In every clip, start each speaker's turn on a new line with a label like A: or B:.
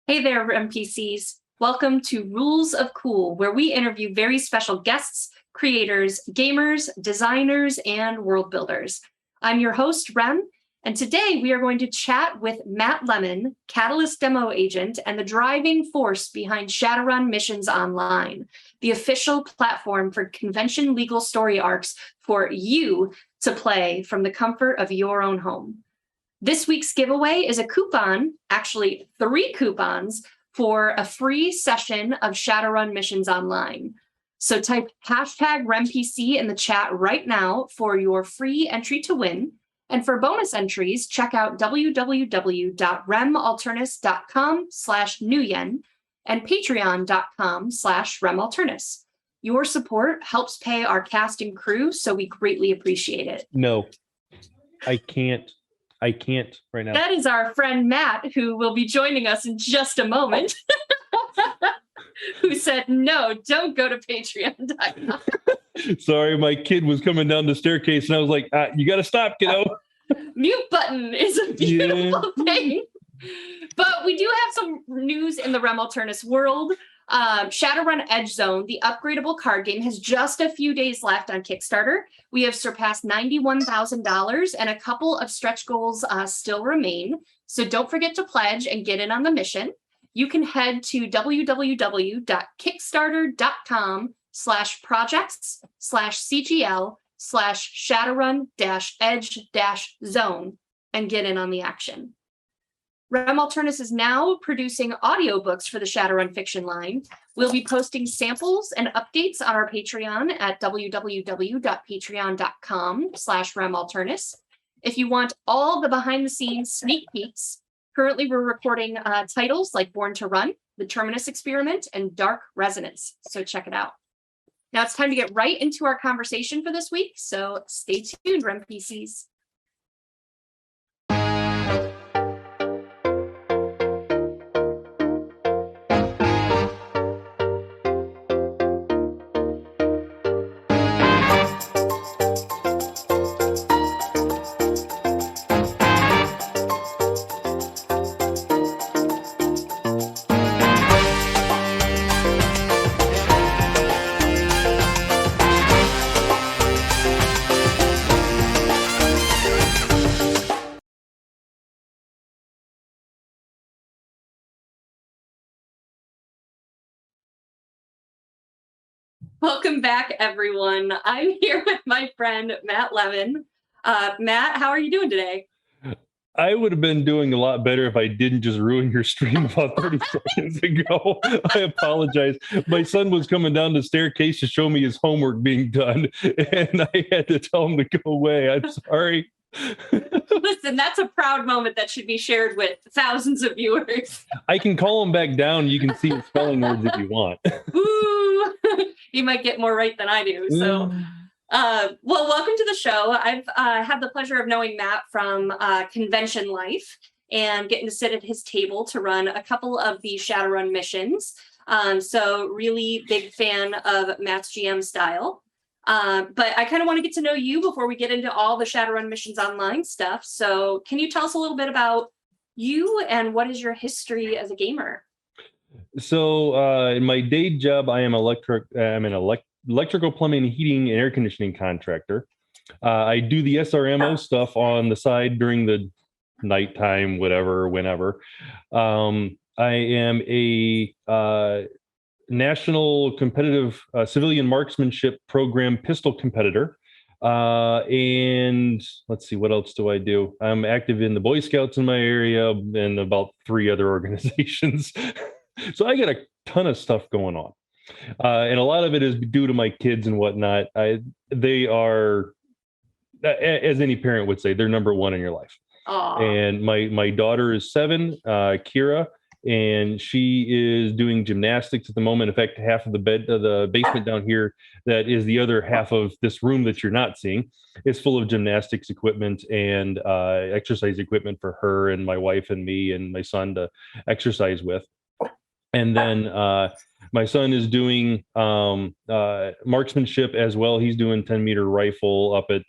A: Hey there, NPCs. Welcome to Rules of Cool, where we interview very special guests, creators, gamers, designers, and world builders. I'm your host, Rem, and today we are going to chat with Matt Lemmon, Catalyst demo agent and the driving force behind Shadowrun Missions Online, the official platform for convention legal story arcs for you to play from the comfort of your own home. This week's giveaway is a coupon, actually 3 coupons, for a free session of Shadowrun Missions Online. So type hashtag RemPC in the chat right now for your free entry to win. And for bonus entries, check out www.remalternus.com/newyen and patreon.com/remalternus. Your support helps pay our cast and crew, so we greatly appreciate it.
B: No, I can't right now.
A: That is our friend Matt, who will be joining us in just a moment, who said, no, don't go to patreon.com.
B: Sorry, my kid was coming down the staircase and I was like, you got to stop, kiddo.
A: Mute button is a beautiful thing. But we do have some news in the Remalternus world. Shadowrun Edge Zone, the upgradable card game, has just a few days left on Kickstarter. We have surpassed $91,000 and a couple of stretch goals still remain. So don't forget to pledge and get in on the mission. You can head to www.kickstarter.com/projects/CGL/Shadowrun-Edge-Zone and get in on the action. Remalternus is now producing audiobooks for the Shadowrun fiction line. We'll be posting samples and updates on our Patreon at www.patreon.com/Remalternus. If you want all the behind-the-scenes sneak peeks, currently we're recording titles like Born to Run, The Terminus Experiment, and Dark Resonance, so check it out. Now it's time to get right into our conversation for this week, so stay tuned, RemPCs. Welcome back, everyone. I'm here with my friend, Matt Lemmon. Matt, how are you doing today?
B: I would have been doing a lot better if I didn't just ruin your stream about 30 seconds ago. I apologize. My son was coming down the staircase to show me his homework being done, and I had to tell him to go away. I'm sorry.
A: Listen, that's a proud moment that should be shared with thousands of viewers.
B: I can call him back down. You can see his spelling words if you want.
A: Ooh, you might get more right than I do. So, well, welcome to the show. I've had the pleasure of knowing Matt from convention life and getting to sit at his table to run a couple of the Shadowrun missions. So really big fan of Matt's GM style. But I kind of want to get to know you before we get into all the Shadowrun Missions Online stuff. So can you tell us a little bit about you and what is your history as a gamer?
B: So in my day job, I'm an electrical plumbing, heating, and air conditioning contractor. I do the SRMO stuff on the side during the nighttime, whatever, whenever. I am a national competitive civilian marksmanship program pistol competitor. And let's see, what else do I do? I'm active in the Boy Scouts in my area and about 3 other organizations. So I got a ton of stuff going on. And a lot of it is due to my kids and whatnot. They are, as any parent would say, they're number one in your life.
A: Aww.
B: And my daughter is 7, Kira, and she is doing gymnastics at the moment. In fact, half of the basement down here, that is the other half of this room that you're not seeing, is full of gymnastics equipment and exercise equipment for her and my wife and me and my son to exercise with. And then my son is doing marksmanship as well. He's doing 10-meter rifle up at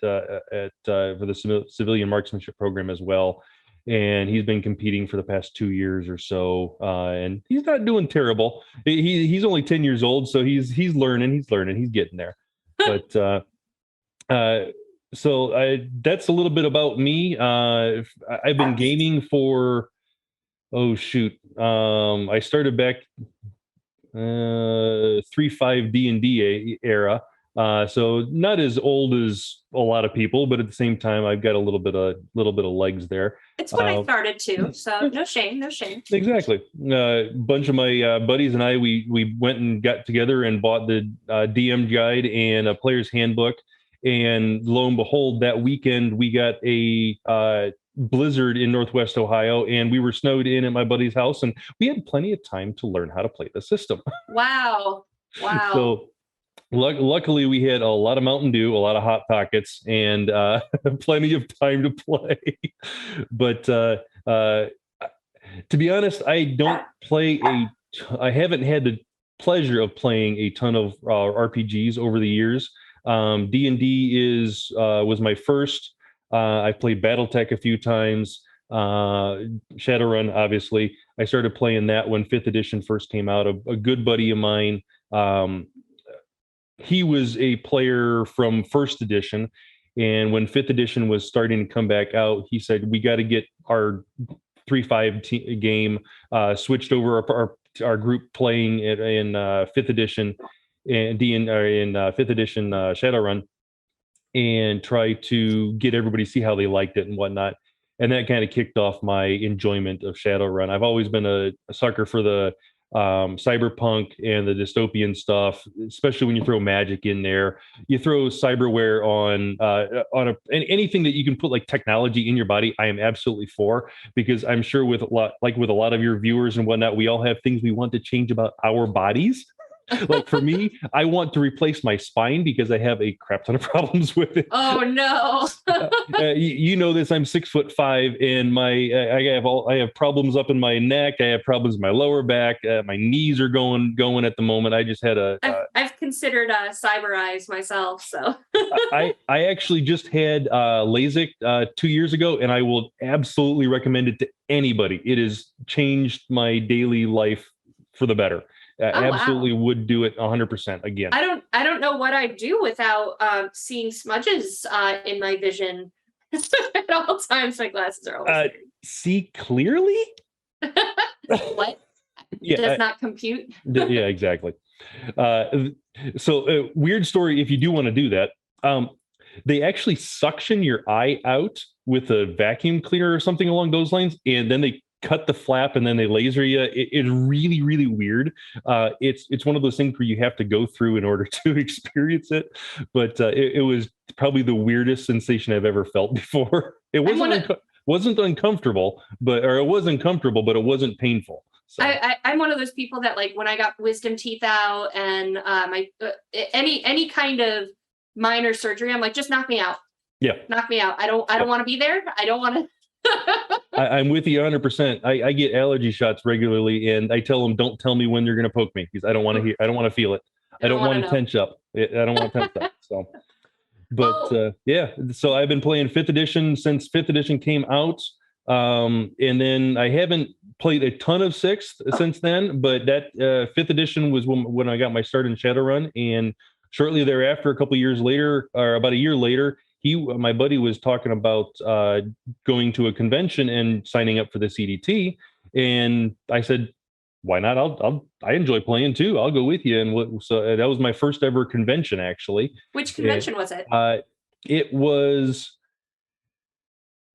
B: for the civilian marksmanship program as well. and he's been competing for the past 2 years or so, and he's not doing terrible. He's only 10 years old, so he's learning, he's getting there. But uh, that's a little bit about me. I've been gaming for, oh shoot, I started back 3.5 D&D era. So not as old as a lot of people, but at the same time, I've got a little bit of legs there.
A: It's when I started too, so no shame, no shame.
B: Exactly. A bunch of my buddies and I, we went and got together and bought the DM guide and a player's handbook. And lo and behold, that weekend we got a blizzard in Northwest Ohio, and we were snowed in at my buddy's house, and we had plenty of time to learn how to play the system.
A: Wow.
B: So luckily we had a lot of Mountain Dew, a lot of Hot Pockets, and plenty of time to play. But to be honest, I haven't had the pleasure of playing a ton of RPGs over the years. D&D was my first. I played BattleTech a few times. Shadowrun, obviously. I started playing that when 5th edition first came out. A good buddy of mine, he was a player from 1st edition, and when 5th edition was starting to come back out, he said, we got to get our 3.5 game switched over, our group playing it in 5th edition and in 5th edition Shadowrun, and try to get everybody to see how they liked it and whatnot. And that kind of kicked off my enjoyment of Shadowrun. I've always been a sucker for the cyberpunk and the dystopian stuff, especially when you throw magic in there. You throw cyberware on anything that you can put like technology in your body. I am absolutely for, because I'm sure with a lot of your viewers and whatnot, we all have things we want to change about our bodies. Like for me, I want to replace my spine because I have a crap ton of problems with it.
A: Oh no!
B: You know this. I'm 6'5", and I have problems up in my neck. I have problems in my lower back. My knees are going at the moment. I just had
A: I've considered cyber eyes myself. So
B: I actually just had LASIK 2 years ago, and I will absolutely recommend it to anybody. It has changed my daily life for the better. Absolutely wow. Would do it 100% again.
A: I don't know what I'd do without seeing smudges in my vision at all times. My glasses are always
B: see clearly.
A: What? Yeah, does not compute.
B: Yeah, exactly. So weird story. If you do want to do that, they actually suction your eye out with a vacuum cleaner or something along those lines, and then they cut the flap and then they laser you. It's really, really weird. It's one of those things where you have to go through in order to experience it. But it was probably the weirdest sensation I've ever felt before. It wasn't uncomfortable, but it wasn't painful. So.
A: I'm one of those people that, like, when I got wisdom teeth out and my any kind of minor surgery, I'm like, just knock me out.
B: Yeah,
A: knock me out. I don't want to be there. I don't want to.
B: I'm with you 100%. I get allergy shots regularly, and I tell them, don't tell me when you're going to poke me, because I don't want to hear. I don't want to feel it. I don't want to tense up. I don't want to tense up. So, but yeah. So I've been playing 5th edition since 5th edition came out, and then I haven't played a ton of 6th since then. But that 5th edition was when I got my start in Shadowrun, and shortly thereafter, a couple years later, or about a year later, my buddy was talking about going to a convention and signing up for the CDT, and I said, "Why not? I enjoy playing too. I'll go with you." And so that was my first ever convention, actually.
A: Which convention was it?
B: It was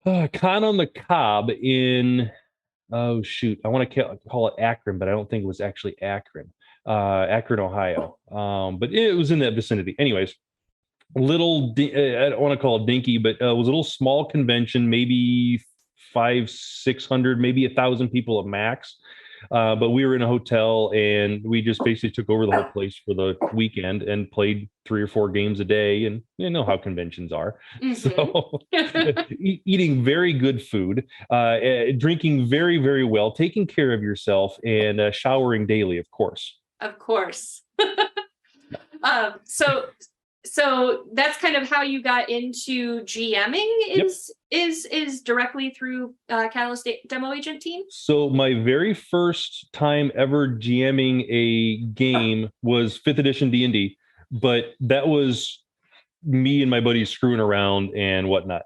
B: Con on the Cob in, oh shoot, I want to call it Akron, but I don't think it was actually Akron, Ohio. But it was in that vicinity. Anyways. I don't want to call it dinky, but it was a little small convention, maybe 500-600, maybe 1,000 people at max. But we were in a hotel, and we just basically took over the whole place for the weekend and played 3 or 4 games a day. And you know how conventions are. Mm-hmm. So eating very good food, drinking very, very well, taking care of yourself, and showering daily, of course.
A: Of course. So So that's kind of how you got into GMing is directly through Catalyst Demo Agent team?
B: So my very first time ever GMing a game was 5th edition D&D, but that was me and my buddies screwing around and whatnot.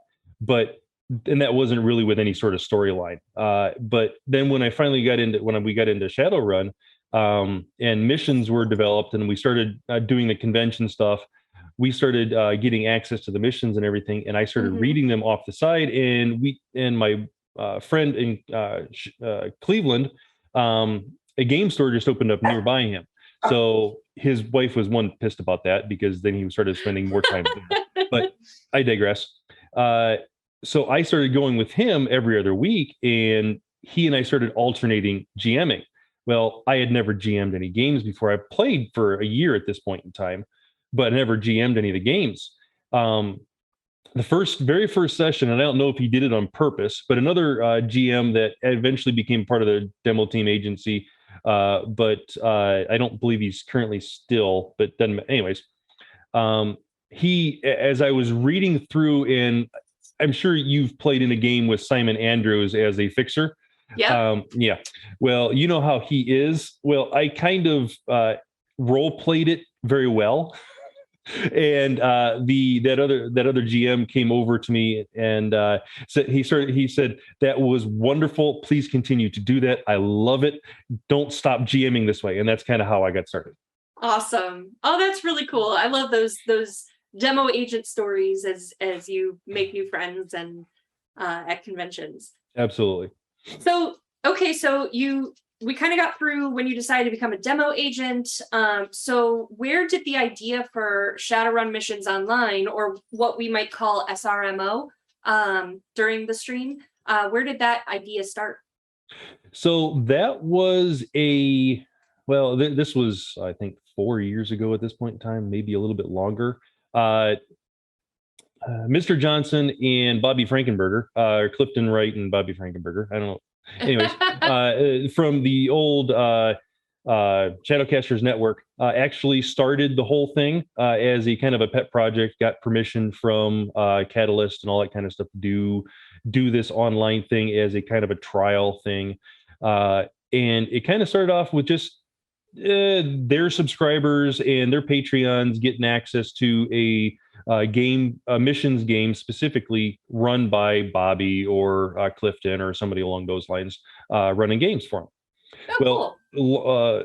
B: And that wasn't really with any sort of storyline. But then when we got into Shadowrun, and missions were developed, and we started doing the convention stuff, we started getting access to the missions and everything, and I started reading them off the side. And my friend in Cleveland, a game store just opened up nearby him. So his wife was pissed about that, because then he started spending more time there. But I digress. So I started going with him every other week, and he and I started alternating GMing. Well, I had never GM'd any games before. I played for a year at this point in time, but I never GM'd any of the games. The very first session, and I don't know if he did it on purpose, but another GM that eventually became part of the demo team agency, but I don't believe he's currently still, but anyways, as I was reading through, and I'm sure you've played in a game with Simon Andrews as a fixer.
A: Yeah.
B: Yeah. Well, you know how he is. Well, I kind of role played it very well. And that other GM came over to me and he said, "That was wonderful. Please continue to do that. I love it. Don't stop GMing this way." And that's kind of how I got started.
A: Awesome. Oh, that's really cool. I love those demo agent stories as you make new friends and at conventions.
B: Absolutely.
A: So, okay, so we kind of got through when you decided to become a demo agent. So where did the idea for Shadowrun Missions Online, or what we might call SRMO, during the stream, where did that idea start?
B: So that was this was, I think, 4 years ago at this point in time, maybe a little bit longer. Mr. Johnson and Bobby Frankenberger, or Clifton Wright and Bobby Frankenberger, I don't know. Anyways, from the old Shadowcasters Network, actually started the whole thing as a kind of a pet project, got permission from Catalyst and all that kind of stuff to do this online thing as a kind of a trial thing. And it kind of started off with just their subscribers and their Patreons getting access to a missions game specifically run by Bobby or Clifton or somebody along those lines, running games for them.
A: Oh,
B: well, cool.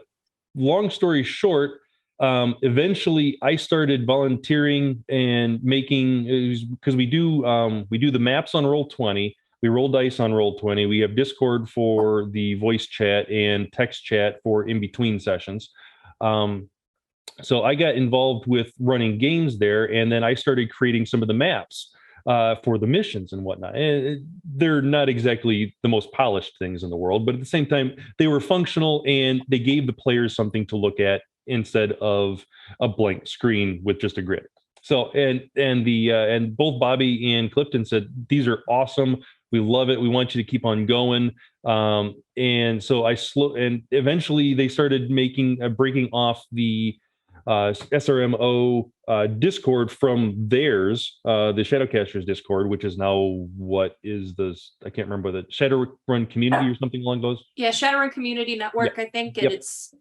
B: Long story short, eventually I started volunteering and making, because we do the maps on Roll20. We roll dice on Roll20. We have Discord for the voice chat and text chat for in between sessions. So I got involved with running games there, and then I started creating some of the maps for the missions and whatnot. And they're not exactly the most polished things in the world, but at the same time, they were functional and they gave the players something to look at instead of a blank screen with just a grid. So and both Bobby and Clifton said, "These are awesome. We love it. We want you to keep on going." And so and eventually they started breaking off the SRMO Discord from theirs, the Shadowcasters Discord, which is now I can't remember, the Shadowrun Community or something along those.
A: Yeah, Shadowrun Community Network, I think, and it's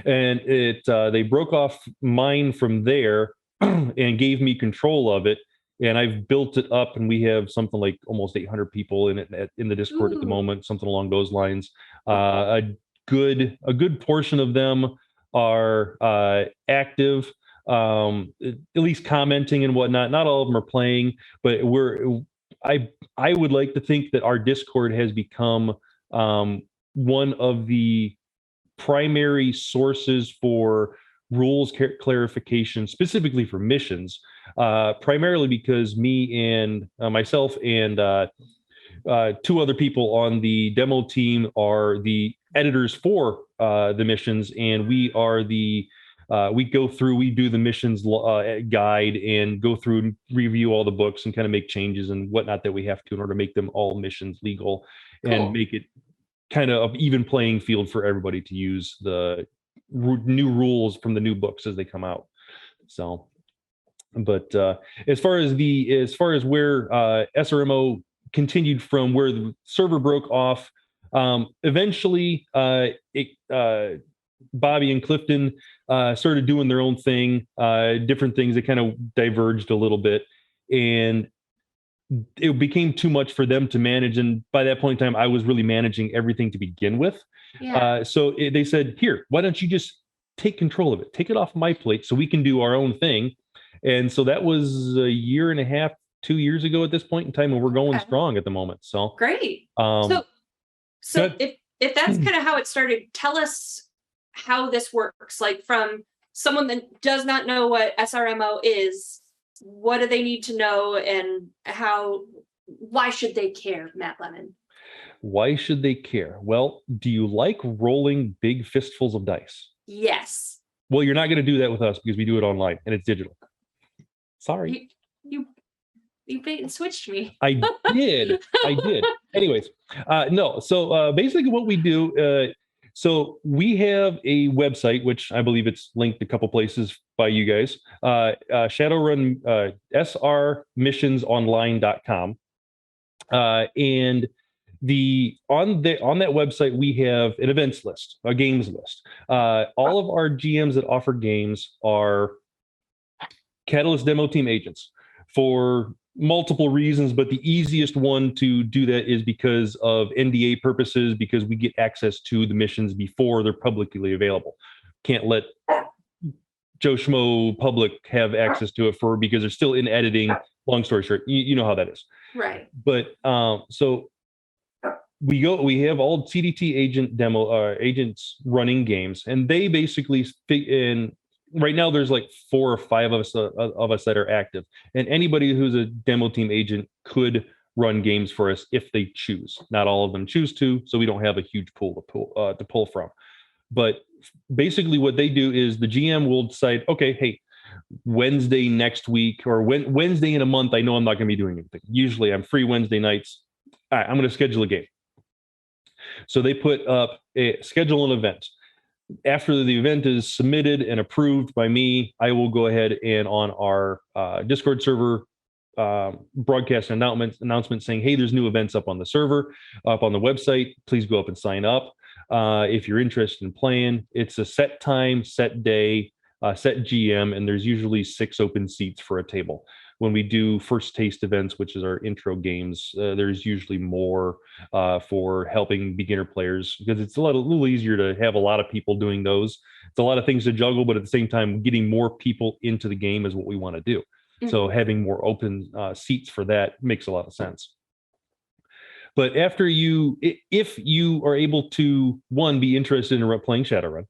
B: And they broke off mine from there and gave me control of it. And I've built it up, and we have something like almost 800 people in it in the Discord at the moment, something along those lines. A good portion of them are active, at least commenting and whatnot. Not all of them are playing, but I would like to think that our Discord has become one of the primary sources for rules clarification, specifically for missions, primarily because me and myself and two other people on the demo team are the editors for the missions, and we do the missions guide and go through and review all the books and kind of make changes and whatnot that we have to in order to make them all missions legal. Cool. And make it kind of even playing field for everybody to use the new rules from the new books as they come out. So But as far as where SRMO continued from where the server broke off, eventually Bobby and Clifton started doing their own thing, different things that kind of diverged a little bit, and it became too much for them to manage. And by that point in time, I was really managing everything to begin with.
A: Yeah.
B: So they said, here, why don't you just take control of it? Take it off my plate so we can do our own thing. And so that was a year and a half, 2 years ago at this point in time, and we're going strong at the moment. So
A: great.
B: um,
A: So if that's kind of how it started, tell us how this works. Like, from someone that does not know what SRMO is, what do they need to know, and why should they care, Matt Lemmon?
B: why should they care? Well, do you like rolling big fistfuls of dice?
A: Yes.
B: Well, you're not going to do that with us because we do it online and it's digital. Sorry.
A: You bait and switched me.
B: I did. Anyways, no. So basically, what we do. So we have a website, which I believe it's linked a couple places by you guys. Shadowrun SRMissionsOnline.com, and on that website we have an events list, a games list. All of our GMs that offer games are Catalyst demo team agents for multiple reasons, but the easiest one to do that is because of NDA purposes, because we get access to the missions before they're publicly available. Can't let Joe Schmo public have access to it because they're still in editing. Long story short, you know how that is.
A: Right.
B: But so we have all CDT agents running games, and they basically right now there's like 4 or 5 of us that are active, and anybody who's a demo team agent could run games for us if they choose. Not all of them choose to, so we don't have a huge pool to pull from. But basically what they do is the GM will decide, okay, hey, Wednesday next week or Wednesday in a month, I know I'm not going to be doing anything. Usually I'm free Wednesday nights. All right, I'm going to schedule a game. So they schedule an event. After the event is submitted and approved by me, I will go ahead and on our Discord server broadcast an announcement saying, hey, there's new events up on the server, up on the website. Please go up and sign up. If you're interested in playing, it's a set time, set day, set GM, and there's usually 6 open seats for a table. When we do first taste events, which is our intro games, there's usually more for helping beginner players, because it's a little easier to have a lot of people doing those. It's a lot of things to juggle, but at the same time, getting more people into the game is what we want to do. Mm-hmm. So having more open seats for that makes a lot of sense. But if you are able to, one, be interested in playing Shadowrun,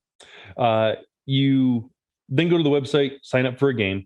B: you then go to the website, sign up for a game.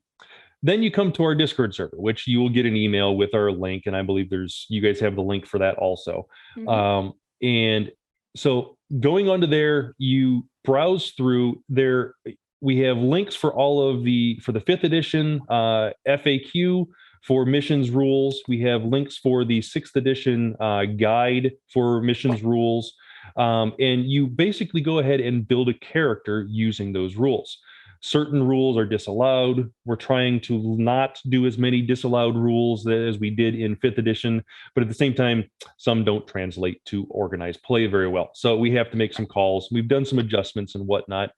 B: Then you come to our Discord server, which you will get an email with our link. And I believe you guys have the link for that also. Mm-hmm. And so going onto there, you browse through there. We have links for for the 5th edition FAQ for missions rules. We have links for the 6th edition guide for missions rules. And you basically go ahead and build a character using those rules. Certain rules are disallowed. We're trying to not do as many disallowed rules as we did in 5th edition, but at the same time, some don't translate to organized play very well. So we have to make some calls. We've done some adjustments and whatnot.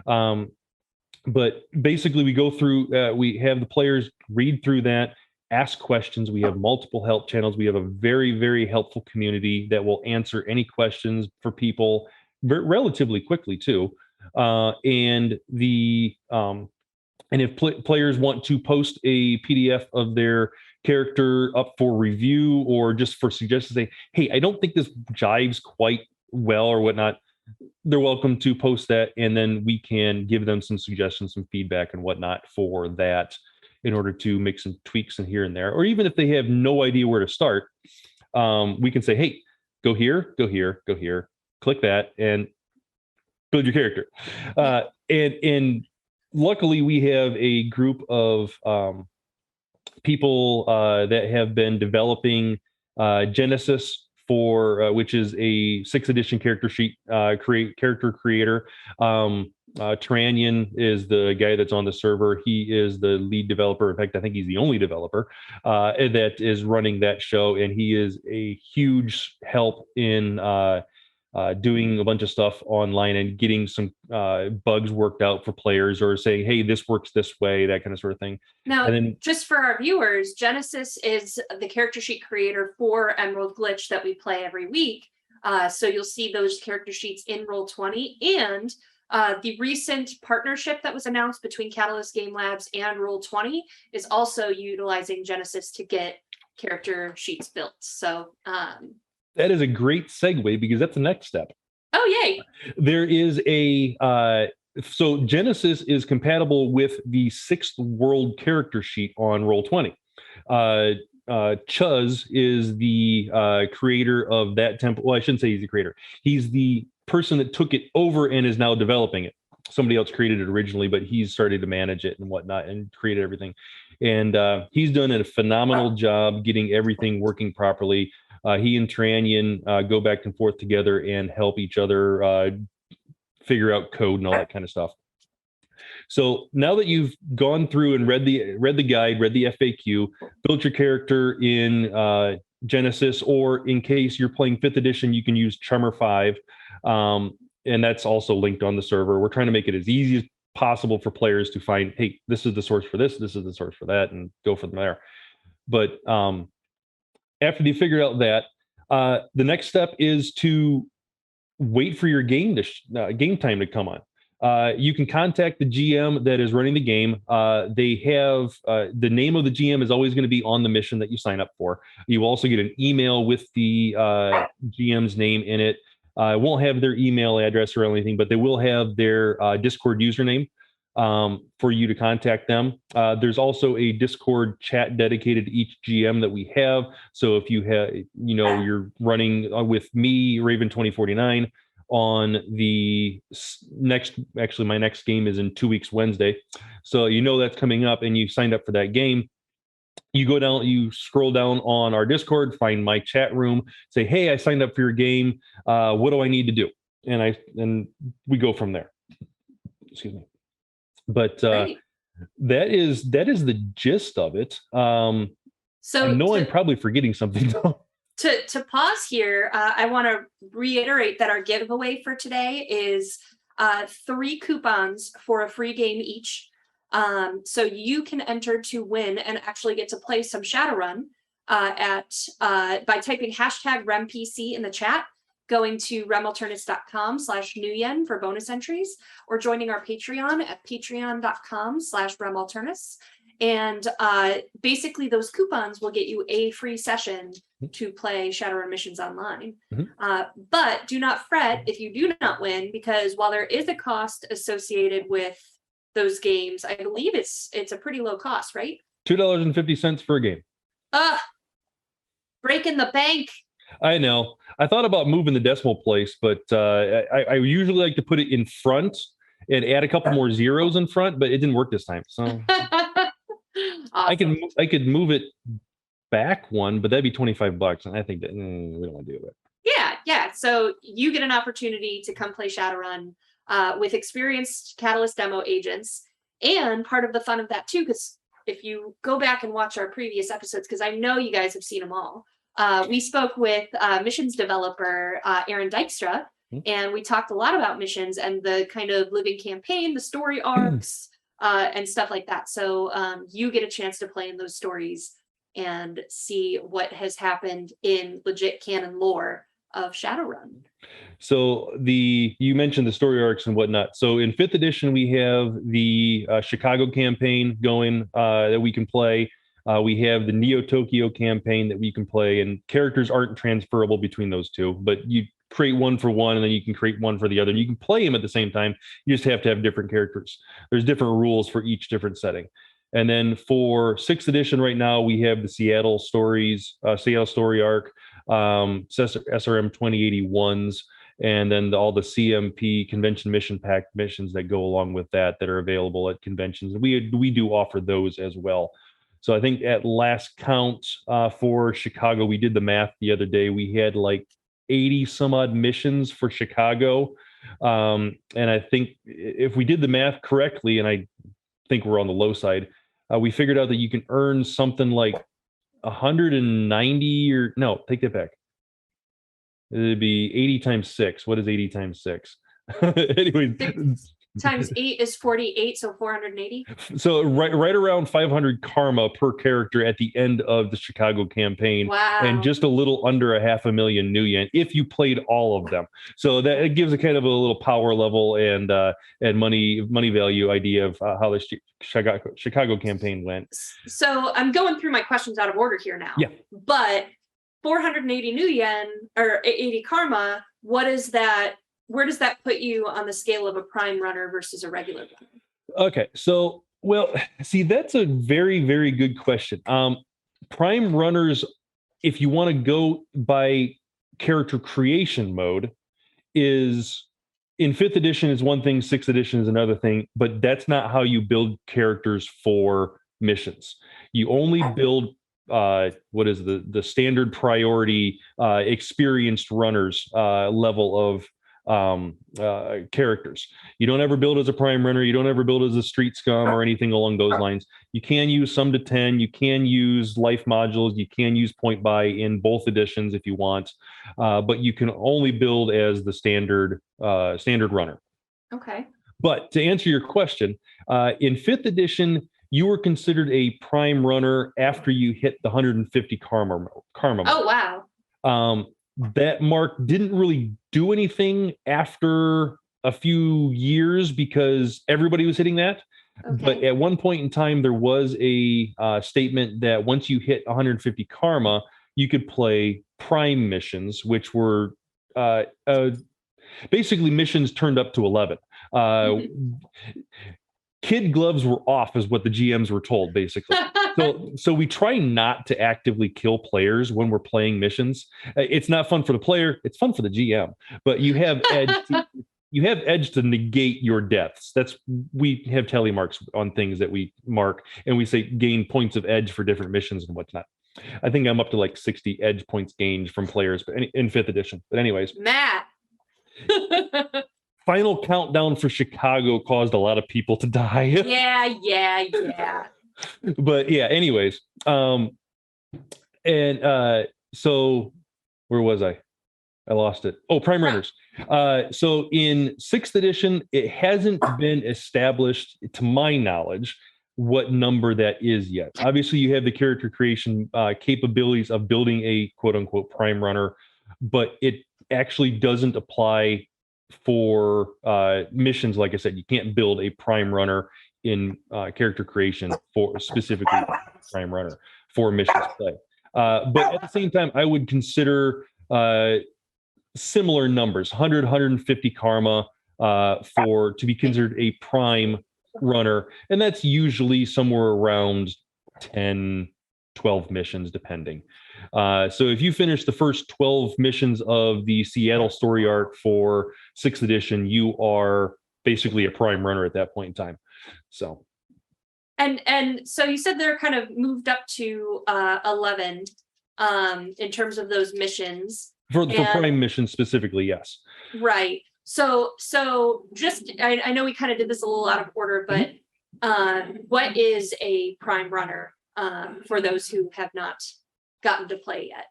B: But basically, we go through, we have the players read through that, ask questions. We have multiple help channels. We have a very, very helpful community that will answer any questions for people relatively quickly too. And if players want to post a PDF of their character up for review or just for suggestions, say, hey, I don't think this jives quite well or whatnot, they're welcome to post that, and then we can give them some suggestions, some feedback and whatnot for that in order to make some tweaks in here and there. Or even if they have no idea where to start, we can say, hey, go here, go here, go here, click that, and build your character. And luckily we have a group of people that have been developing Genesis which is a 6th edition character sheet character creator. Tranyan is the guy that's on the server. He is the lead developer. In fact, I think he's the only developer that is running that show, and he is a huge help in doing a bunch of stuff online and getting some bugs worked out for players, or saying, hey, this works this way, that kind of sort of thing.
A: Now,
B: And then,
A: just for our viewers, Genesis is the character sheet creator for Emerald Glitch that we play every week. So you'll see those character sheets in Roll20, and the recent partnership that was announced between Catalyst Game Labs and Roll20 is also utilizing Genesis to get character sheets built. So
B: that is a great segue, because that's the next step.
A: Oh, yay.
B: There is so Genesis is compatible with the 6th world character sheet on Roll20. Chuz is the creator of that template. Well, I shouldn't say he's the creator. He's the person that took it over and is now developing it. Somebody else created it originally, but he's started to manage it and whatnot and created everything. And he's done a phenomenal job getting everything working properly. He and Tranyan go back and forth together and help each other figure out code and all that kind of stuff. So now that you've gone through and read the guide, read the FAQ, built your character in Genesis, or in case you're playing 5th edition, you can use Charmer 5, and that's also linked on the server. We're trying to make it as easy as possible for players to find, hey, this is the source for this is the source for that, and go from there. But after you figure out that, the next step is to wait for your game time to come on. You can contact the GM that is running the game. They have the name of the GM is always going to be on the mission that you sign up for. You also get an email with the GM's name in it. It won't have their email address or anything, but they will have their Discord username for you to contact them. There's also a Discord chat dedicated to each GM that we have. So if you have, you're running with me, Raven 2049, on the my next game is in 2 weeks, Wednesday. So that's coming up, and you signed up for that game. You go down, you scroll down on our Discord, find my chat room, say, hey, I signed up for your game. What do I need to do? And we go from there. Excuse me. But that is the gist of it. So I know I'm probably forgetting something though.
A: To pause here, I want to reiterate that our giveaway for today is 3 coupons for a free game each. So you can enter to win and actually get to play some Shadowrun by typing #RemPC in the chat, going to remalternus.com/Nuyen for bonus entries, or joining our Patreon at patreon.com/remalternus. And basically those coupons will get you a free session to play Shadowrun Missions Online. But do not fret if you do not win, because while there is a cost associated with those games, I believe it's a pretty low cost, right?
B: $2.50 for a game.
A: Breaking the bank.
B: I know. I thought about moving the decimal place, but I usually like to put it in front and add a couple more zeros in front, but it didn't work this time. So awesome. I could move it back one, but that'd be $25, and I think that we don't want to do it.
A: Yeah. So you get an opportunity to come play Shadowrun with experienced Catalyst demo agents, and part of the fun of that too, because if you go back and watch our previous episodes, because I know you guys have seen them all, we spoke with missions developer Aaron Dykstra, and we talked a lot about missions and the kind of living campaign, the story arcs, and stuff like that. So you get a chance to play in those stories and see what has happened in legit canon lore of Shadowrun.
B: So you mentioned the story arcs and whatnot. So in 5th edition, we have the Chicago campaign going that we can play. We have the Neo Tokyo campaign that we can play, and characters aren't transferable between those two, but you create one for one, and then you can create one for the other. You can play them at the same time. You just have to have different characters. There's different rules for each different setting. And then for 6th edition right now, we have the Seattle story arc, SRM 2081s, and then all the CMP convention mission pack missions that go along with that are available at conventions. We do offer those as well. So I think at last count for Chicago, we did the math the other day. We had like 80 some odd missions for Chicago. And I think if we did the math correctly, and I think we're on the low side, we figured out that you can earn something like 190 or no, take that back. It'd be 80 times 6. What is 80 times 6? Anyway,
A: times 8 is 48, so 480.
B: So right around 500 karma per character at the end of the Chicago campaign.
A: Wow.
B: And just a little under 500,000 new yen if you played all of them. So that it gives a kind of a little power level and money value idea of how the Chicago campaign went.
A: So I'm going through my questions out of order here now.
B: Yeah.
A: But 480 new yen or 80 karma, what is that? Where does that put you on the scale of a prime runner versus a regular runner?
B: Okay, so, well, see, that's a very, very good question. Prime runners, if you want to go by character creation mode, is in 5th edition is one thing, 6th edition is another thing, but that's not how you build characters for missions. You only build what is the standard priority experienced runners level of characters. You don't ever build as a prime runner. You don't ever build as a street scum or anything along those lines. You can use some to 10. You can use life modules. You can use point buy in both editions if you want, but you can only build as the standard runner.
A: Okay.
B: But to answer your question, in 5th edition, you were considered a prime runner after you hit the 150 karma.
A: Oh, wow.
B: That mark didn't really do anything after a few years because everybody was hitting that. Okay. But at one point in time, there was a statement that once you hit 150 karma, you could play prime missions, which were basically missions turned up to 11. Kid gloves were off is what the GMs were told, basically. So we try not to actively kill players when we're playing missions. It's not fun for the player. It's fun for the GM. But you have edge to negate your deaths. We have tally marks on things that we mark, and we say gain points of edge for different missions and whatnot. I think I'm up to like 60 edge points gained from players, but in 5th edition. But anyways,
A: Matt.
B: Final countdown for Chicago caused a lot of people to die.
A: Yeah.
B: But yeah, anyways. So where was I? I lost it. Oh, prime runners. So in 6th edition, it hasn't been established, to my knowledge, what number that is yet. Obviously, you have the character creation capabilities of building a quote unquote prime runner, but it actually doesn't apply for missions. Like I said, you can't build a prime runner in character creation for specifically prime runner for missions play. But at the same time, I would consider similar numbers, 100, 150 karma to be considered a prime runner. And that's usually somewhere around 10, 12 missions, depending. So if you finish the first 12 missions of the Seattle story arc for 6th edition, you are basically a prime runner at that point in time. So.
A: And so you said they're kind of moved up to 11 in terms of those missions.
B: For prime missions specifically, yes.
A: Right. So just, I know we kind of did this a little out of order, but what is a prime runner for those who have not gotten to play yet?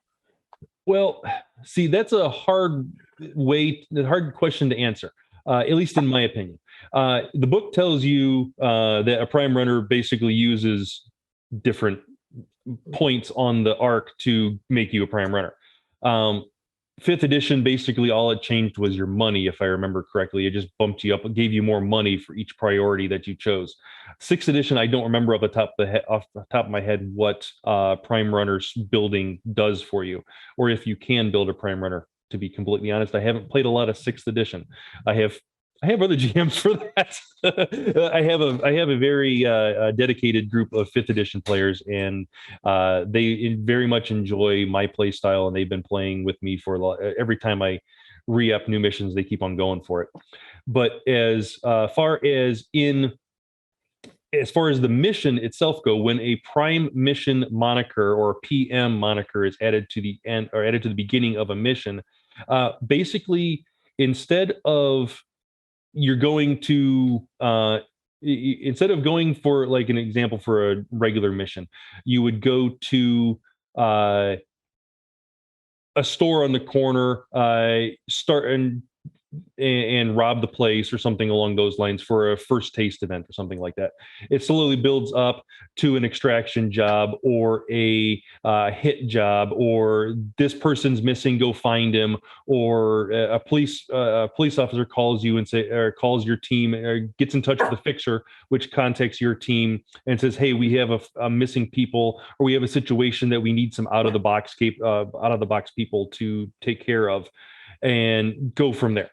B: Well, see, that's a hard question to answer, at least in my opinion. The book tells you that a prime runner basically uses different points on the arc to make you a prime runner. 5th edition, basically all it changed was your money, if I remember correctly. It just bumped you up, it gave you more money for each priority that you chose. 6th edition, I don't remember off the top of my head what prime runners building does for you, or if you can build a prime runner. To be completely honest, I haven't played a lot of 6th edition. I have other GMs for that. I have a very dedicated group of 5th edition players, and they very much enjoy my play style, and they've been playing with me for every time I re-up new missions, they keep on going for it. But as far as the mission itself go, when a prime mission moniker or PM moniker is added to the end or added to the beginning of a mission, basically instead of you're going to instead of going for like an example for a regular mission, you would go to a store on the corner, start and rob the place or something along those lines for a first taste event or something like that. It slowly builds up to an extraction job or a hit job, or this person's missing, go find him, or a police officer calls you and calls your team or gets in touch with the fixer, which contacts your team and says, hey, we have a missing people, or we have a situation that we need some out of the box people to take care of, and go from there.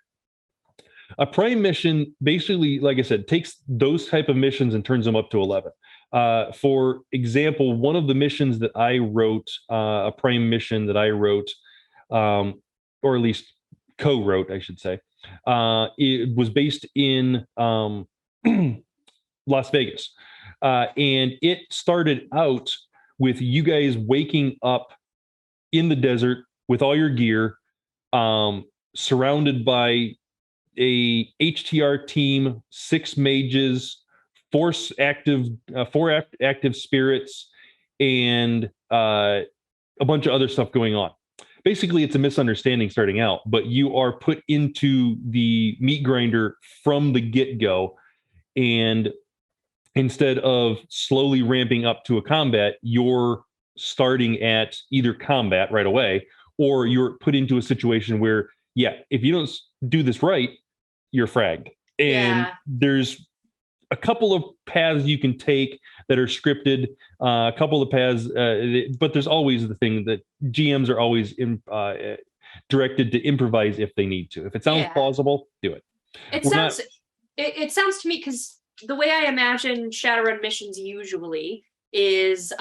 B: A prime mission basically, like I said, takes those type of missions and turns them up to 11. For example, one of the missions that I wrote, a prime mission that I wrote, or at least co-wrote, I should say, it was based in Las Vegas. And it started out with you guys waking up in the desert with all your gear, surrounded by a HTR team, 6 mages, 4 active spirits, and a bunch of other stuff going on. Basically, it's a misunderstanding starting out, but you are put into the meat grinder from the get-go, and instead of slowly ramping up to a combat, you're starting at either combat right away, or you're put into a situation where, if you don't do this right, you're fragged. And there's a couple of paths you can take that are scripted, a couple of paths, but there's always the thing that GMs are always directed to improvise if they need to. If it sounds plausible, do it.
A: It sounds to me, because the way I imagine Shadowrun missions usually is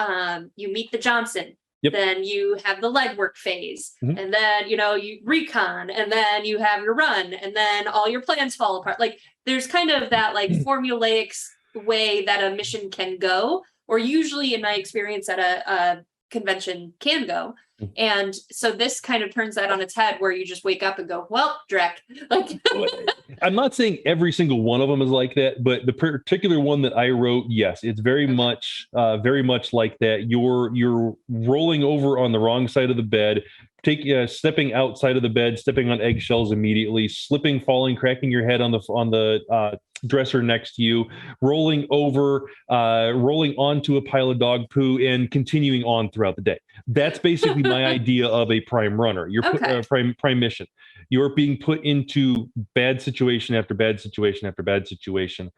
A: you meet the Johnson. Yep. Then you have the legwork phase, and then you recon, and then you have your run, and then all your plans fall apart. Like there's kind of that like formulaic way that a mission can go, or usually in my experience at a convention can go. And so this kind of turns that on its head, where you just wake up and go, well, Drek. Like
B: I'm not saying every single one of them is like that, but the particular one that I wrote, yes, it's very much like that. You're rolling over on the wrong side of the bed, stepping outside of the bed, stepping on eggshells immediately, slipping, falling, cracking your head on the dresser next to you, rolling over, rolling onto a pile of dog poo, and continuing on throughout the day. That's basically my idea of a prime runner. You're prime mission. You're being put into bad situation after bad situation after bad situation.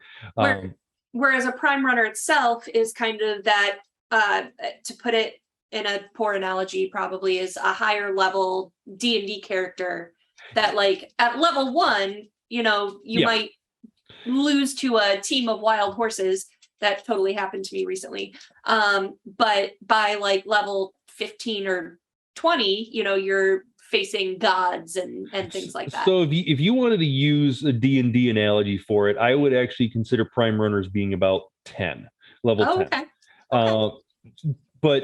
A: Whereas a prime runner itself is kind of that, to put it in a poor analogy, probably is a higher level D&D character that, like, at level 1, you might lose to a team of wild horses. That totally happened to me recently. But by like level 15 or 20, you're facing gods and things like that.
B: So if you wanted to use a D&D analogy for it, I would actually consider prime runners being about 10, level 10. Okay. But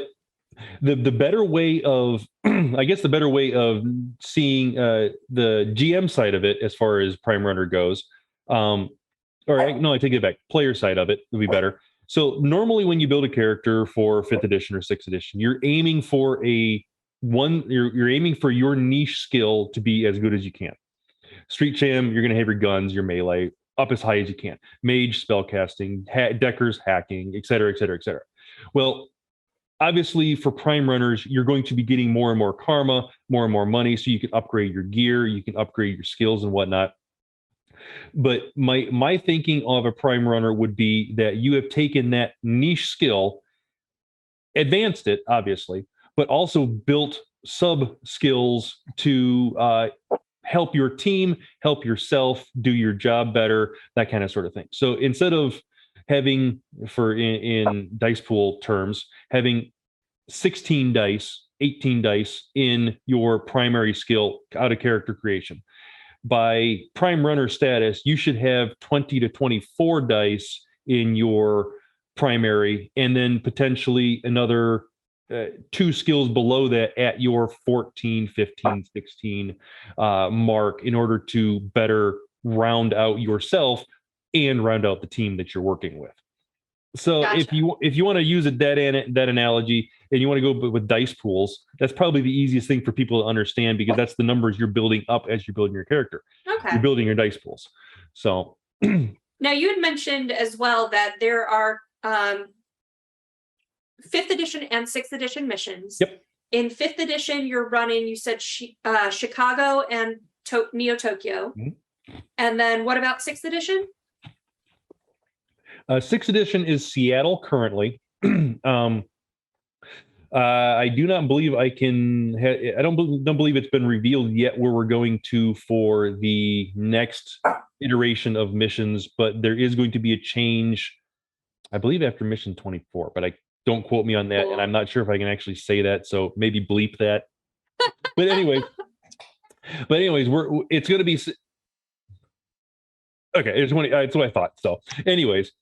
B: the better way of, I guess the better way of seeing the GM side of it as far as prime runner goes, I take it back. Player side of it would be better. So normally when you build a character for 5th edition or 6th edition, you're aiming for you're aiming for your niche skill to be as good as you can. Street Cham, you're going to have your guns, your melee up as high as you can. Mage, spellcasting, deckers, hacking, et cetera, et cetera, et cetera. Well, obviously for prime runners, you're going to be getting more and more karma, more and more money, so you can upgrade your gear, you can upgrade your skills and whatnot. But my thinking of a prime runner would be that you have taken that niche skill, advanced it, obviously, but also built sub skills to help your team, help yourself do your job better, that kind of sort of thing. So instead of having, in dice pool terms, having 16 dice, 18 dice in your primary skill out of character creation, by prime runner status, you should have 20 to 24 dice in your primary, and then potentially another two skills below that at your 14, 15, 16 mark in order to better round out yourself and round out the team that you're working with. So
A: Gotcha.
B: if you want to use that analogy and you want to go with dice pools, that's probably the easiest thing for people to understand, because that's the numbers you're building up as you're building your character.
A: Okay.
B: You're building your dice pools. So
A: now you had mentioned as well that there are 5th edition and 6th edition missions.
B: Yep.
A: In 5th edition, you're running, you said Chicago and Neo Tokyo. Mm-hmm. And then what about 6th edition?
B: 6th edition is Seattle currently. I do not believe I don't believe it's been revealed yet where we're going to for the next iteration of missions, but there is going to be a change, I believe, after mission 24, but don't quote me on that. Cool. And I'm not sure if I can actually say that, so maybe bleep that. But anyways, it's going to be okay. It's what I thought. So anyways,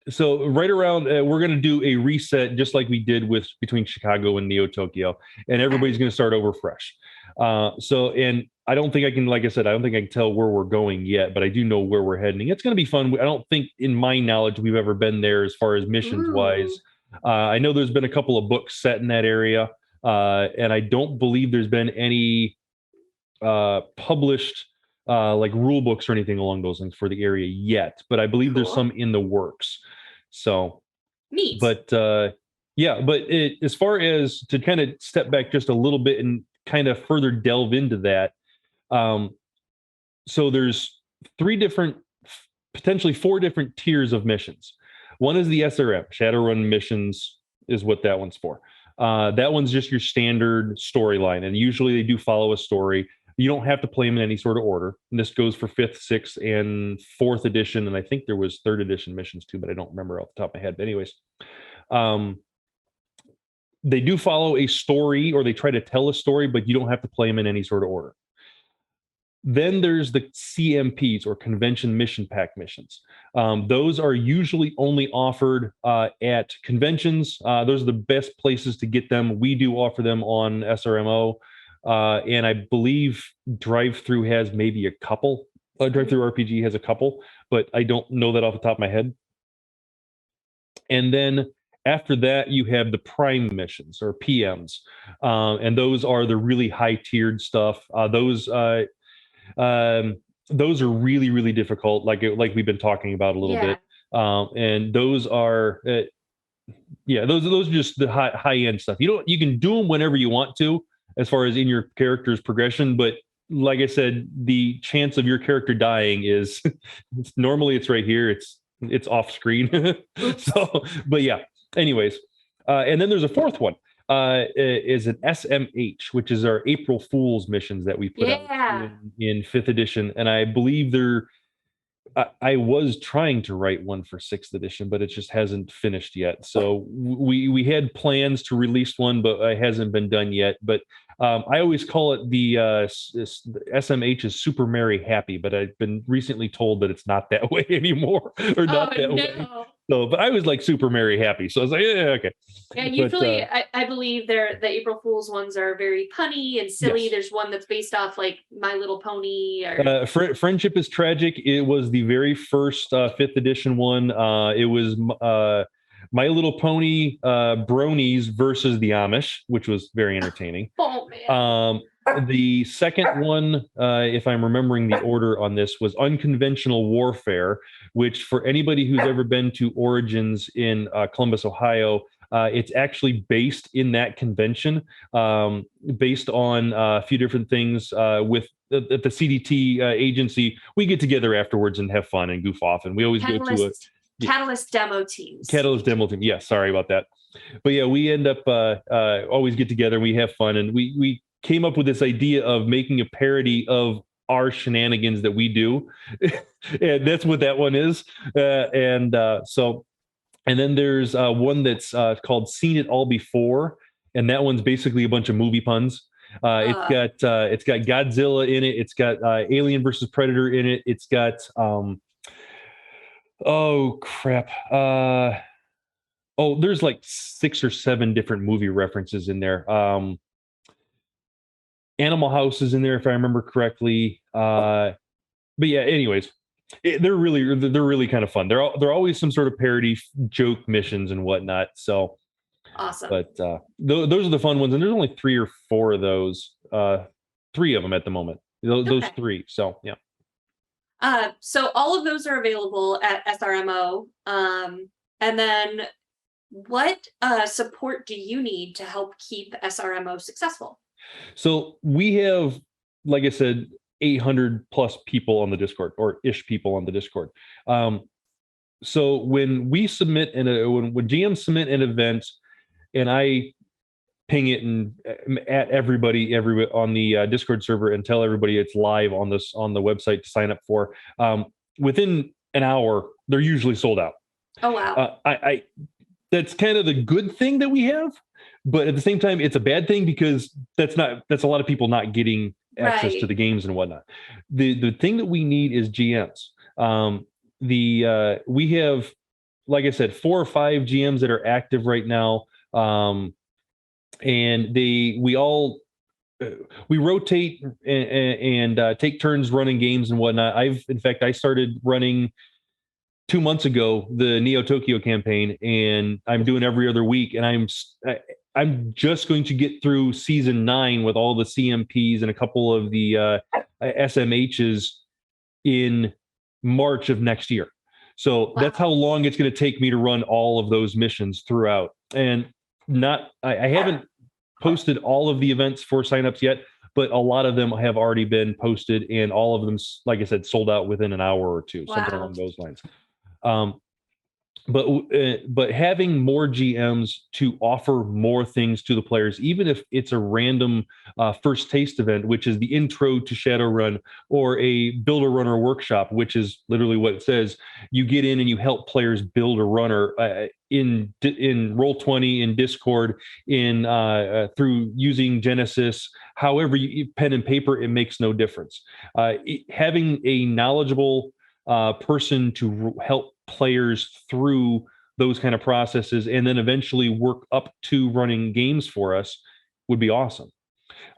B: so right around, we're going to do a reset just like we did between Chicago and Neo Tokyo, and everybody's going to start over fresh. And I don't think I can, like I said, I don't think I can tell where we're going yet, but I do know where we're heading. It's going to be fun. I don't think, in my knowledge, we've ever been there as far as missions wise. I know there's been a couple of books set in that area, and I don't believe there's been any published like rule books or anything along those lines for the area yet, but I believe there's some in the works. So
A: neat.
B: But as far as to kind of step back just a little bit and kind of further delve into that, so there's potentially four different tiers of missions. One is the SRM, Shadowrun Missions is what that one's for. That one's just your standard storyline, and usually they do follow a story. You don't have to play them in any sort of order. And this goes for 5th, 6th, and 4th edition, and I think there was 3rd edition missions too, but I don't remember off the top of my head. But anyways, they do follow a story, or they try to tell a story, but you don't have to play them in any sort of order. Then there's the CMPs, or Convention Mission Pack missions. Those are usually only offered at conventions. Those are the best places to get them. We do offer them on SRMO. And I believe Drive-Thru has maybe a couple. Drive-Thru RPG has a couple, but I don't know that off the top of my head. And then after that, you have the Prime missions, or PMs. And those are the really high-tiered stuff. Those are really, really difficult, like we've been talking about a little bit. And those are, those are just the high-end stuff. You can do them whenever you want to, as far as in your character's progression, but like I said, the chance of your character dying is normally it's right here. It's off screen. So, but yeah. Anyways, and then there's a fourth one. Is an SMH, which is our April Fool's missions that we put out in 5th edition, and I believe I was trying to write one for 6th edition, but it just hasn't finished yet. So we had plans to release one, but it hasn't been done yet. But I always call it the SMH is Super Mary Happy, but I've been recently told that it's not that way anymore, or not that way. So, but I was like Super Mary Happy, so I was like, yeah, okay.
A: Yeah, usually I believe the April Fool's ones are very punny and silly. Yes. There's one that's based off like My Little Pony. Or
B: Friendship is Tragic. It was the very first 5th edition one. It was My Little Pony Bronies versus the Amish, which was very entertaining.
A: Oh man.
B: The second one, if I'm remembering the order on this, was Unconventional Warfare, which for anybody who's ever been to Origins in Columbus, Ohio, it's actually based in that convention, based on a few different things with the CDT agency. We get together afterwards and have fun and goof off, and we always go to a
A: Catalyst demo teams.
B: Catalyst demo team. Yeah, sorry about that. But yeah, we end up always get together and we have fun, and we came up with this idea of making a parody of our shenanigans that we do. And that's what that one is. And then there's one that's called Seen It All Before. And that one's basically a bunch of movie puns. It's got Godzilla in it. It's got Alien versus Predator in it. It's got, oh crap. Oh, there's like 6 or 7 different movie references in there. Animal House is in there if I remember correctly. But yeah, anyways, they're really kind of fun. They're always some sort of parody joke missions and whatnot. So,
A: Awesome.
B: but those are the fun ones, and there's only 3 or 4 of those. 3 of them at the moment. Those
A: Okay.
B: 3. So yeah.
A: So all of those are available at SRMO. And then what support do you need to help keep SRMO successful?
B: So we have, like I said, 800 plus people on the Discord, or ish people on the Discord. So when we submit when GMs submit an event, and I ping it and at everybody on the Discord server and tell everybody it's live on the website to sign up for. Within an hour, they're usually sold out.
A: Oh, wow.
B: I That's kind of the good thing that we have, but at the same time, it's a bad thing because that's a lot of people not getting access to
A: Right.
B: the games and whatnot. The thing that we need is GMs. We have, like I said, 4 or 5 GMs that are active right now. And we all we rotate and take turns running games and whatnot. I started running 2 months ago the Neo Tokyo campaign, and I'm doing every other week, and I'm just going to get through season 9 with all the CMPs and a couple of the SMHs in March of next year. So that's how long it's going to take me to run all of those missions throughout. And I haven't posted all of the events for signups yet, but a lot of them have already been posted, and all of them, like I said, sold out within an hour or two, something along those lines. Um, but having more GMs to offer more things to the players, even if it's a random first taste event, which is the intro to Shadowrun, or a build a runner workshop, which is literally what it says. You get in and you help players build a runner in Roll20, in Discord, in through using Genesis. However, pen and paper, it makes no difference. Having a knowledgeable person to help players through those kind of processes and then eventually work up to running games for us would be awesome.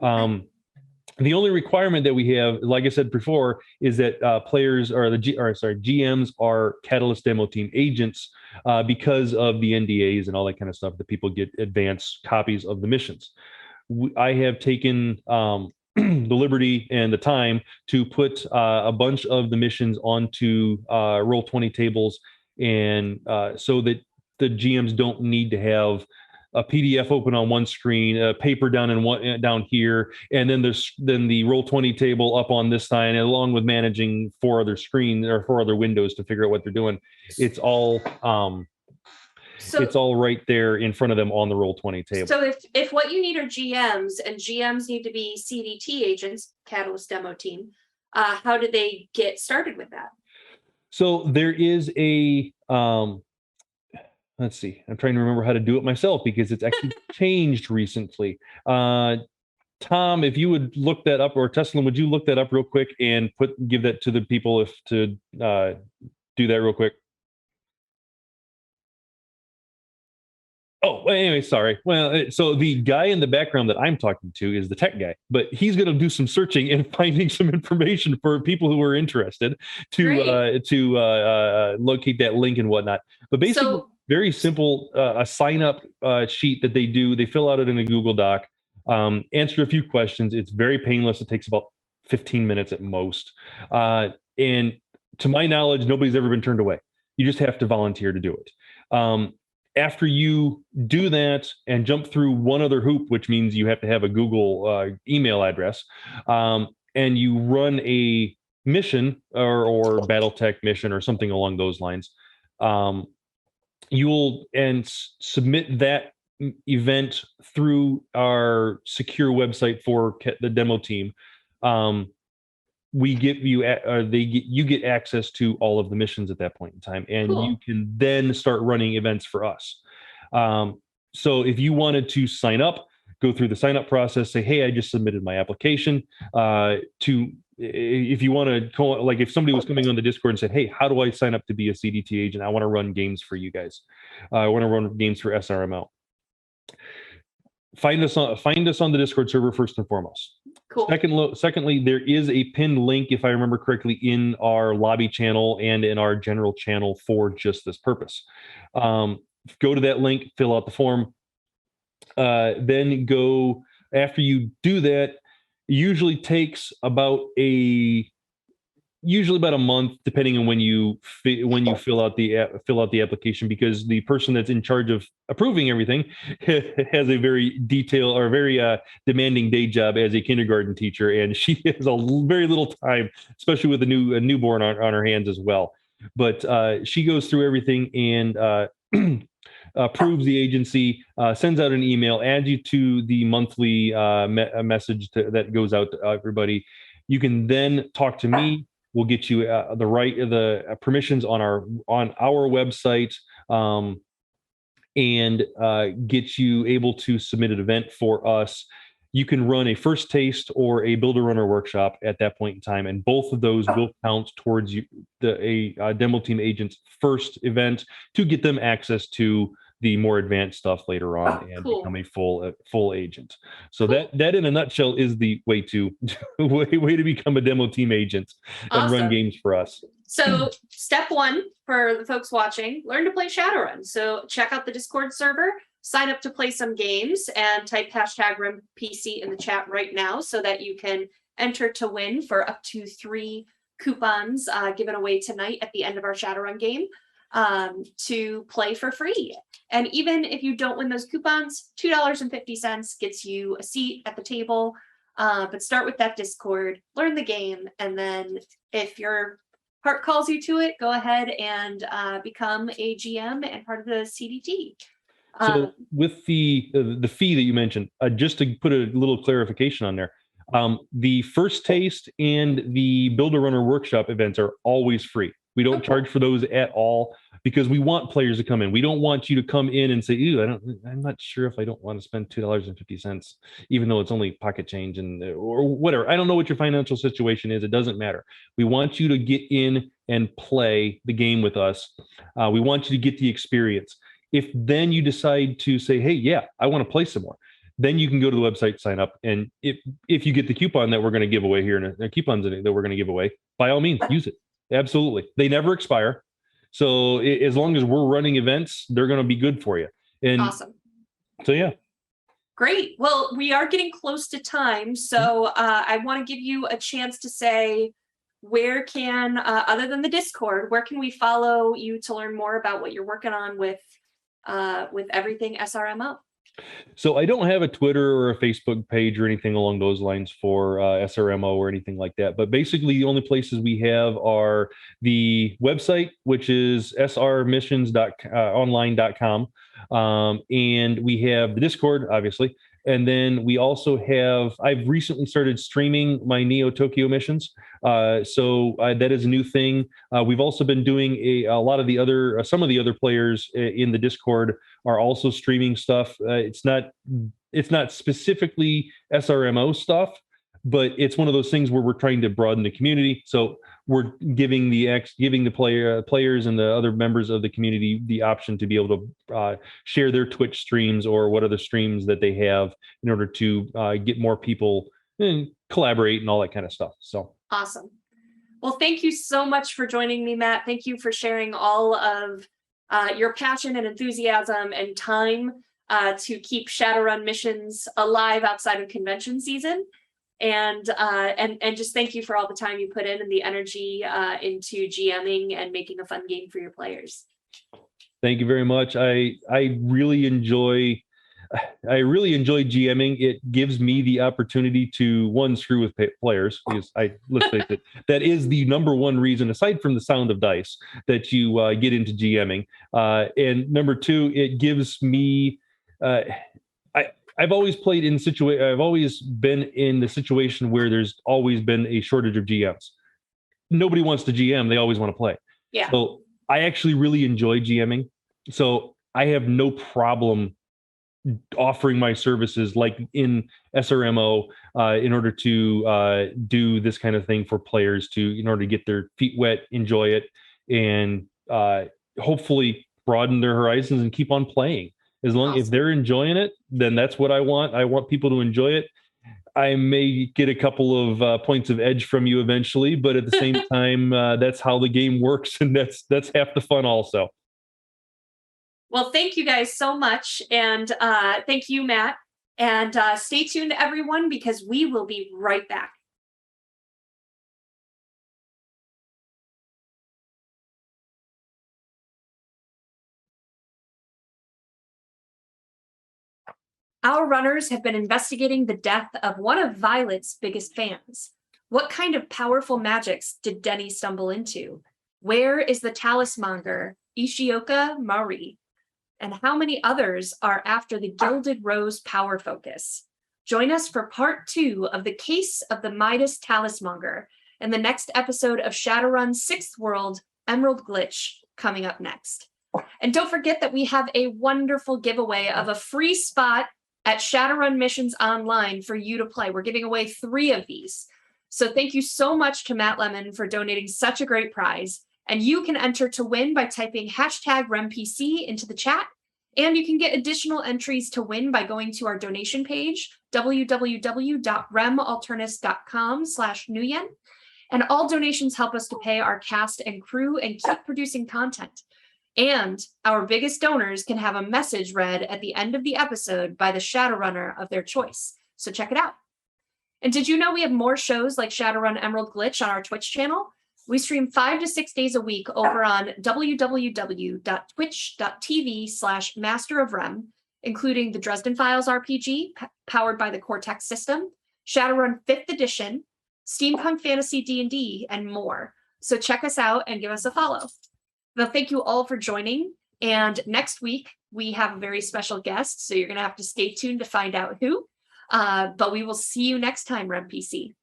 B: The only requirement that we have, like I said before, is that players or GMs are Catalyst demo team agents because of the NDAs and all that kind of stuff, that people get advance copies of the missions. I have taken the liberty and the time to put a bunch of the missions onto Roll20 tables, and so that the GMs don't need to have a PDF open on one screen, a paper down here, and then the Roll20 table up on this side, and along with managing 4 other screens or 4 other windows to figure out what they're doing. It's all it's all right there in front of them on the Roll20 table.
A: So if what you need are GMs, and GMs need to be CDT agents, Catalyst demo team, how do they get started with that?
B: So there is a let's see. I'm trying to remember how to do it myself because it's actually changed recently. Tom, if you would look that up, or Tesla, would you look that up real quick and give that to the people to do that real quick? Oh, anyway, sorry. Well, so the guy in the background that I'm talking to is the tech guy, but he's going to do some searching and finding some information for people who are interested to locate that link and whatnot. But basically, very simple, a sign up sheet that they do. They fill out it in a Google Doc, answer a few questions. It's very painless. It takes about 15 minutes at most. And to my knowledge, nobody's ever been turned away. You just have to volunteer to do it. After you do that and jump through one other hoop, which means you have to have a Google email address, and you run a mission or BattleTech mission or something along those lines, you'll submit that event through our secure website for the demo team. We give you you get access to all of the missions at that point in time, and you can then start running events for us. So if you wanted to sign up, go through the sign up process, say, hey, I just submitted my application. If you want to, like if somebody was coming on the Discord and said, hey, how do I sign up to be a CDT agent? I want to run games for you guys. I want to run games for SRMO. Find us on the Discord server first and foremost.
A: Cool.
B: Secondly, there is a pinned link, if I remember correctly, in our lobby channel and in our general channel for just this purpose. Go to that link, fill out the form. Then go, after you do that, usually takes about a month, depending on when you fill out the application, because the person that's in charge of approving everything has a very detailed or very demanding day job as a kindergarten teacher, and she has very little time, especially with a newborn on her hands as well. But she goes through everything and approves the agency, sends out an email, adds you to the monthly message that goes out to everybody. You can then talk to me. We'll get you the permissions on our website, and get you able to submit an event for us. You can run a first taste or a builder runner workshop at that point in time, and both of those will count towards a demo team agent's first event to get them access to the more advanced stuff later on and become a full agent. So that in a nutshell is the way to become a demo team agent and run games for us.
A: So step one for the folks watching, learn to play Shadowrun. So check out the Discord server, sign up to play some games, and type #RemPC in the chat right now so that you can enter to win for up to 3 coupons given away tonight at the end of our Shadowrun game to play for free. And even if you don't win those coupons, $2.50 gets you a seat at the table. But start with that Discord, learn the game, and then if your heart calls you to it, go ahead and become a GM and part of the CDT.
B: So with the fee that you mentioned, just to put a little clarification on there, the first taste and the builder runner workshop events are always free. We don't charge for those at all because we want players to come in. We don't want you to come in and say, "Ew, I'm not sure if I don't want to spend $2.50, even though it's only pocket change or whatever." I don't know what your financial situation is. It doesn't matter. We want you to get in and play the game with us. We want you to get the experience. If then you decide to say, "Hey, yeah, I want to play some more," then you can go to the website, sign up, and if you get the coupon that we're going to give away here, and the coupons that we're going to give away, by all means, use it. Absolutely. They never expire. So as long as we're running events, they're going to be good for you. And
A: awesome.
B: So, yeah.
A: Great. Well, we are getting close to time. So I want to give you a chance to say, where can, other than the Discord, where can we follow you to learn more about what you're working on with everything SRMO?
B: So I don't have a Twitter or a Facebook page or anything along those lines for SRMO or anything like that. But basically, the only places we have are the website, which is srmissions.online.com. And we have the Discord, obviously. And then we also have, I've recently started streaming my Neo Tokyo missions. So that is a new thing. We've also been doing some of the other players in the Discord are also streaming stuff. It's not specifically SRMO stuff, but it's one of those things where we're trying to broaden the community. So we're giving the players and the other members of the community the option to be able to share their Twitch streams or what other streams that they have in order to get more people and collaborate and all that kind of stuff. So
A: awesome. Well, thank you so much for joining me, Matt. Thank you for sharing all of your passion and enthusiasm and time to keep Shadowrun missions alive outside of convention season. And just thank you for all the time you put in and the energy into GMing and making a fun game for your players.
B: Thank you very much. I really enjoy GMing. It gives me the opportunity to screw with players, because let's face it, that is the number one reason, aside from the sound of dice, that you get into GMing. And number two, it gives me. I've always been in the situation where there's always been a shortage of GMs. Nobody wants to GM; they always want to play.
A: Yeah.
B: So I actually really enjoy GMing. So I have no problem offering my services like in SRMO in order to do this kind of thing for players in order to get their feet wet, enjoy it, and hopefully broaden their horizons and keep on playing. If they're enjoying it, then that's what I want. I want people to enjoy it. I may get a couple of points of edge from you eventually, but at the same time, that's how the game works, and that's half the fun also.
A: Well, thank you guys so much, and thank you, Matt. And stay tuned, everyone, because we will be right back. Our runners have been investigating the death of one of Violet's biggest fans. What kind of powerful magics did Denny stumble into? Where is the talismonger, Ishioka Mari? And how many others are after the Gilded Rose power focus? Join us for part 2 of the case of the Midas Talismonger and the next episode of Shadowrun 6th World Emerald Glitch coming up next. And don't forget that we have a wonderful giveaway of a free spot at Shadowrun Missions Online for you to play. We're giving away 3 of these. So thank you so much to Matt Lemmon for donating such a great prize. And you can enter to win by typing #RemPC into the chat. And you can get additional entries to win by going to our donation page, www.remalternus.com/Nguyen. And all donations help us to pay our cast and crew and keep producing content. And our biggest donors can have a message read at the end of the episode by the Shadowrunner of their choice. So check it out. And did you know we have more shows like Shadowrun Emerald Glitch on our Twitch channel? We stream 5 to 6 days a week over on www.twitch.tv/masterofrem, including the Dresden Files RPG, powered by the Cortex system, Shadowrun 5th edition, Steampunk Fantasy D&D, and more. So check us out and give us a follow. Well, thank you all for joining. And next week, we have a very special guest, so you're going to have to stay tuned to find out who. But we will see you next time, RemPC.